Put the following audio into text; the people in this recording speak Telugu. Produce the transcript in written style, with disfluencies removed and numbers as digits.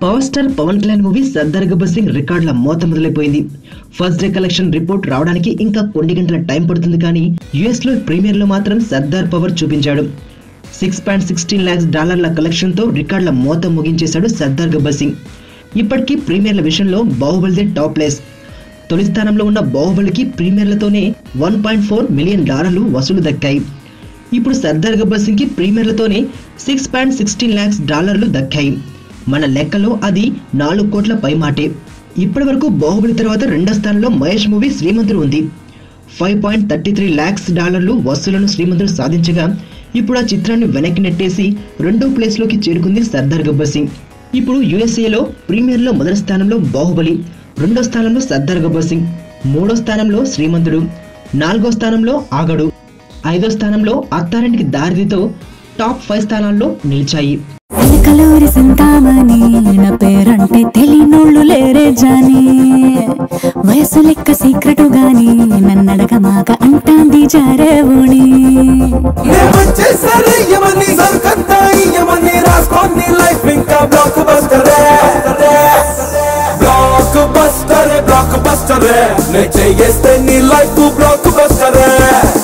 Power star Pawan Kalyan movie Sardaar Gabbar Singh రికార్డుల మోత మొదలైపోయింది. ఫస్ట్ డే కలెక్షన్ రిపోర్ట్ రావడానికి ఇంకా కొన్ని గంటల టైం పడుతుంది, కానీ యుఎస్ లో ప్రీమియర్ లో మాత్రం సర్దార్ పవర్ చూపించాడు. $6.16 lakhs కలెక్షన్ తో రికార్డుల మోత ముగించేశాడు సర్దార్ గబ్బర్ సింగ్. ఇప్పటికీ ప్రీమియర్ల విషయంలో బాహుబలిదే టాప్ ప్లేస్. తొలి స్థానంలో ఉన్న బాహుబలికి ప్రీమియర్లతోనే $1.4 million వసూలు దక్కాయి. ఇప్పుడు సర్దార్ గబ్బర్ సింగ్ కి ప్రీమియర్లతోనే $6.16 lakhs దక్కాయి. మన లెక్కలో అది 4 కోట్ల పైమాటే. ఇప్పటి వరకు బాహుబలి తర్వాత రెండో స్థానంలో మహేష్ మూవీ శ్రీమంతుడు ఉంది. $5.33 lakhs వసూలను శ్రీమంతుడు సాధించగా, ఇప్పుడు ఆ చిత్రాన్ని వెనక్కి నెట్టేసి రెండో ప్లేస్ లోకి చేరుకుంది సర్దార్ గబ్బర్ సింగ్. ఇప్పుడు యుఎస్ఏలో ప్రీమియర్ లో మొదటి స్థానంలో బాహుబలి, రెండో స్థానంలో సర్దార్ గబ్బర్ సింగ్, మూడో స్థానంలో శ్రీమంతుడు, నాలుగో స్థానంలో ఆగడు, ఐదో స్థానంలో అత్తారింటికి దారితో టాప్ 5 స్థానాల్లో నిలిచాయి. కలూరి సింతామణి నా పేరంటే తెలియనోళ్ళు లేరే జాని, వయసు లెక్క సీక్రెట్ గాని నన్నడగ మాక అంటాంది జారేవుని. బ్లాక్ బస్టర్ నే చేస్తే నీ లైఫ్ బ్లాక్ బస్టర్.